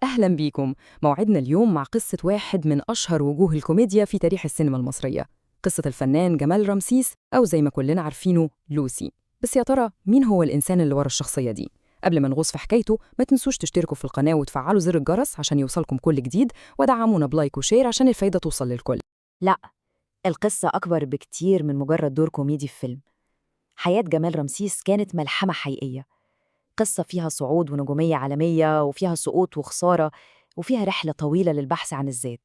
أهلا بيكم. موعدنا اليوم مع قصة واحد من أشهر وجوه الكوميديا في تاريخ السينما المصرية، قصة الفنان جمال رمسيس أو زي ما كلنا عارفينه لوسي. بس يا ترى مين هو الإنسان اللي ورا الشخصية دي؟ قبل ما نغوص في حكايته ما تنسوش تشتركوا في القناة وتفعلوا زر الجرس عشان يوصلكم كل جديد، ودعمونا بلايك وشير عشان الفايدة توصل للكل. لا، القصة أكبر بكتير من مجرد دور كوميدي في فيلم. حياة جمال رمسيس كانت ملحمة حقيقية، قصة فيها صعود ونجومية عالمية وفيها سقوط وخسارة وفيها رحلة طويلة للبحث عن الذات.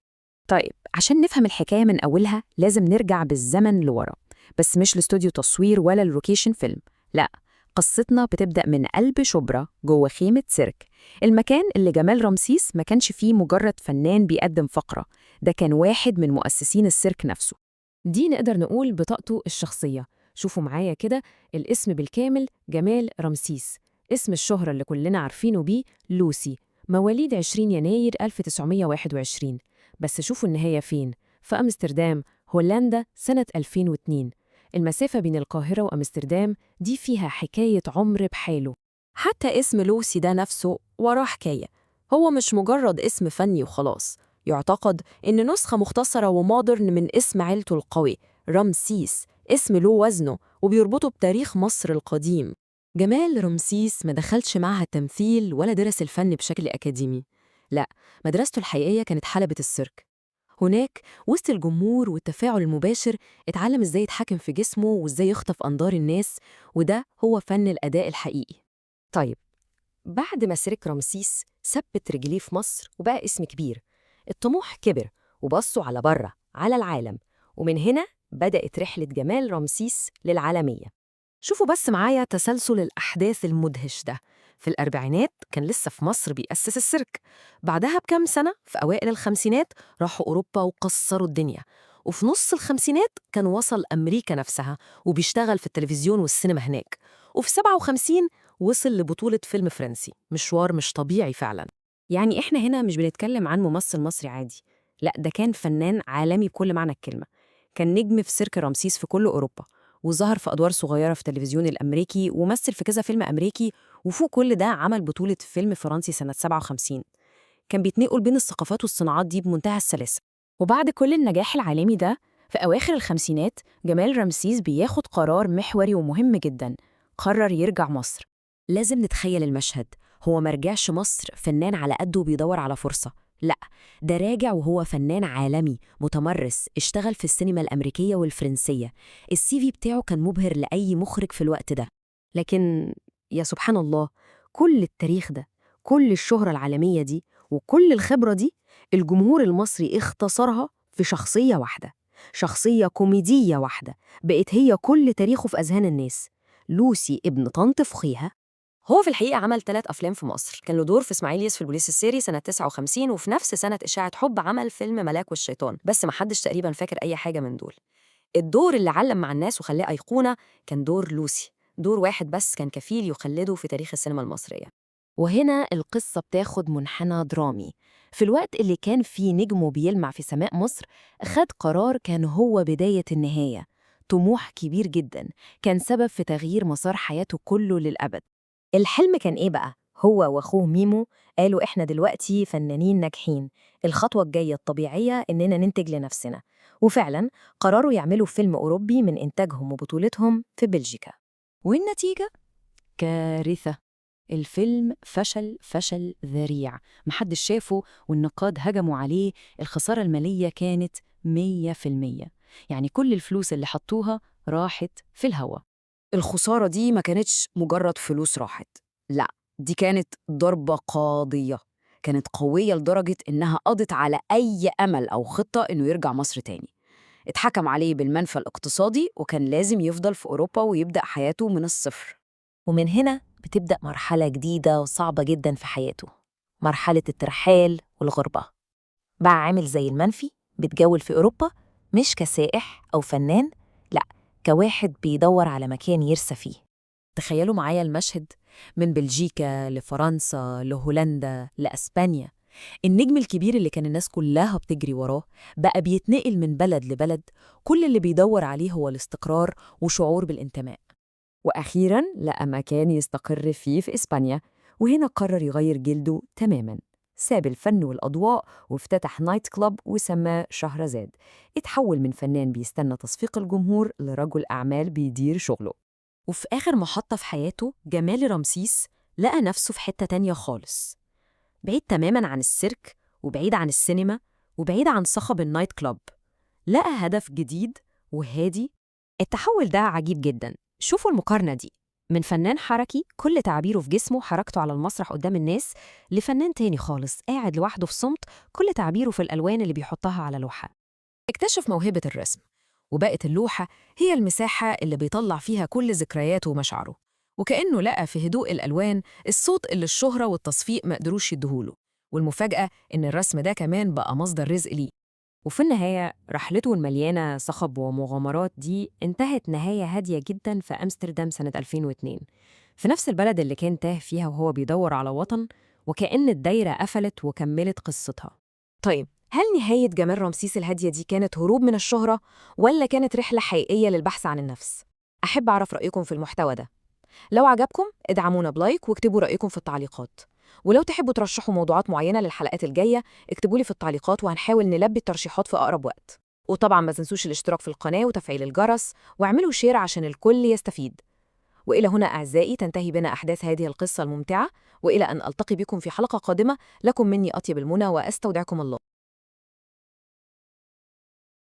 طيب، عشان نفهم الحكاية من أولها لازم نرجع بالزمن لورا، بس مش لاستوديو تصوير ولا لوكيشن فيلم، لا، قصتنا بتبدأ من قلب شبرا جوه خيمة سيرك، المكان اللي جمال رمسيس ما كانش فيه مجرد فنان بيقدم فقرة، ده كان واحد من مؤسسين السيرك نفسه. دي نقدر نقول بطاقته الشخصية. شوفوا معايا كده، الاسم بالكامل جمال رمسيس، اسم الشهرة اللي كلنا عارفينه بيه لوسي، مواليد 20 يناير 1921. بس شوفوا النهاية فين، في أمستردام، هولندا سنة 2002. المسافة بين القاهرة وأمستردام دي فيها حكاية عمر بحاله. حتى اسم لوسي ده نفسه وراه حكاية، هو مش مجرد اسم فني وخلاص. يعتقد إن نسخة مختصرة ومودرن من اسم عيلته القوي رمسيس، اسم له وزنه وبيربطه بتاريخ مصر القديم. جمال رمسيس ما دخلش معهد تمثيل ولا درس الفن بشكل أكاديمي، لا، مدرسته الحقيقية كانت حلبة السيرك. هناك وسط الجمهور والتفاعل المباشر اتعلم ازاي يتحكم في جسمه وازاي يخطف أنظار الناس، وده هو فن الأداء الحقيقي. طيب، بعد ما سيرك رمسيس ثبت رجليه في مصر وبقى اسم كبير، الطموح كبر وبصوا على بره على العالم، ومن هنا بدأت رحلة جمال رمسيس للعالمية. شوفوا بس معايا تسلسل الأحداث المدهش ده. في الأربعينات كان لسه في مصر بيأسس السيرك، بعدها بكام سنة في أوائل الخمسينات راحوا أوروبا وكسروا الدنيا، وفي نص الخمسينات كان وصل أمريكا نفسها وبيشتغل في التلفزيون والسينما هناك، وفي 57 وصل لبطولة فيلم فرنسي، مشوار مش طبيعي فعلا. يعني إحنا هنا مش بنتكلم عن ممثل مصري عادي، لا، ده كان فنان عالمي بكل معنى الكلمة. كان نجم في سيرك رمسيس في كل أوروبا، وظهر في أدوار صغيرة في التلفزيون الأمريكي ومثل في كذا فيلم أمريكي، وفوق كل ده عمل بطولة فيلم فرنسي سنة 57. كان بيتنقل بين الثقافات والصناعات دي بمنتهى السلاسة. وبعد كل النجاح العالمي ده، في أواخر الخمسينات جمال رمسيس بياخد قرار محوري ومهم جدا، قرر يرجع مصر. لازم نتخيل المشهد، هو مرجعش مصر فنان على قده بيدور على فرصة، لا، ده راجع وهو فنان عالمي متمرس، اشتغل في السينما الأمريكية والفرنسية، السي في بتاعه كان مبهر لأي مخرج في الوقت ده. لكن يا سبحان الله، كل التاريخ ده، كل الشهرة العالمية دي، وكل الخبرة دي، الجمهور المصري اختصرها في شخصية واحدة، شخصية كوميدية واحدة بقت هي كل تاريخه في أذهان الناس، لوسي ابن طنط فخيها. هو في الحقيقة عمل 3 أفلام في مصر، كان له دور في إسماعيليس في البوليس السري سنة 59، وفي نفس سنة إشاعة حب عمل فيلم ملاك والشيطان، بس محدش تقريباً فاكر أي حاجة من دول. الدور اللي علم مع الناس وخلاه أيقونة كان دور لوسي، دور واحد بس كان كفيل يخلده في تاريخ السينما المصرية. وهنا القصة بتاخد منحنى درامي. في الوقت اللي كان فيه نجمه بيلمع في سماء مصر، خد قرار كان هو بداية النهاية، طموح كبير جدا كان سبب في تغيير مسار حياته كله للأبد. الحلم كان إيه بقى؟ هو وأخوه ميمو قالوا إحنا دلوقتي فنانين ناجحين، الخطوة الجاية الطبيعية إننا ننتج لنفسنا، وفعلا قرروا يعملوا فيلم أوروبي من إنتاجهم وبطولتهم في بلجيكا. والنتيجة؟ كارثة. الفيلم فشل ذريع، محدش شافه والنقاد هجموا عليه، الخسارة المالية كانت 100%، يعني كل الفلوس اللي حطوها راحت في الهوا. الخسارة دي ما كانتش مجرد فلوس راحت، لا، دي كانت ضربة قاضية، كانت قوية لدرجة إنها قضت على أي أمل أو خطة إنه يرجع مصر تاني. اتحكم عليه بالمنفى الاقتصادي وكان لازم يفضل في أوروبا ويبدأ حياته من الصفر. ومن هنا بتبدأ مرحلة جديدة وصعبة جدا في حياته، مرحلة الترحال والغربة. بقى عامل زي المنفي بتجول في أوروبا، مش كسائح أو فنان، لأ، كواحد بيدور على مكان يرسى فيه. تخيلوا معايا المشهد، من بلجيكا لفرنسا لهولندا لأسبانيا، النجم الكبير اللي كان الناس كلها بتجري وراه بقى بيتنقل من بلد لبلد، كل اللي بيدور عليه هو الاستقرار وشعور بالانتماء. وأخيراً لقى مكان يستقر فيه في إسبانيا، وهنا قرر يغير جلده تماماً. ساب الفن والأضواء وافتتح نايت كلاب وسماه شهرزاد. اتحول من فنان بيستنى تصفيق الجمهور لرجل أعمال بيدير شغله. وفي آخر محطة في حياته جمال رمسيس لقى نفسه في حتة تانية خالص، بعيد تماماً عن السيرك وبعيد عن السينما وبعيد عن صخب النايت كلاب. لقى هدف جديد وهادي. التحول ده عجيب جداً. شوفوا المقارنة دي، من فنان حركي كل تعبيره في جسمه حركته على المسرح قدام الناس، لفنان تاني خالص قاعد لوحده في صمت كل تعبيره في الألوان اللي بيحطها على لوحة. اكتشف موهبة الرسم، وبقت اللوحة هي المساحة اللي بيطلع فيها كل ذكرياته ومشاعره، وكأنه لقى في هدوء الألوان الصوت اللي الشهرة والتصفيق ما قدروش يديهوله. والمفاجأة إن الرسم ده كمان بقى مصدر رزق ليه. وفي النهاية رحلته المليانة صخب ومغامرات دي انتهت نهاية هادية جدا في أمستردام سنة 2002، في نفس البلد اللي كان تاه فيها وهو بيدور على وطن، وكأن الدايرة قفلت وكملت قصتها. طيب، هل نهاية جمال رمسيس الهادية دي كانت هروب من الشهرة ولا كانت رحلة حقيقية للبحث عن النفس؟ أحب أعرف رأيكم في المحتوى ده. لو عجبكم ادعمونا بلايك واكتبوا رأيكم في التعليقات، ولو تحبوا ترشحوا موضوعات معينة للحلقات الجاية اكتبوا لي في التعليقات وهنحاول نلبي الترشيحات في أقرب وقت. وطبعا ما تنسوش الاشتراك في القناة وتفعيل الجرس واعملوا شير عشان الكل يستفيد. وإلى هنا أعزائي تنتهي بنا أحداث هذه القصة الممتعة، وإلى أن ألتقي بكم في حلقة قادمة، لكم مني أطيب المنى وأستودعكم الله.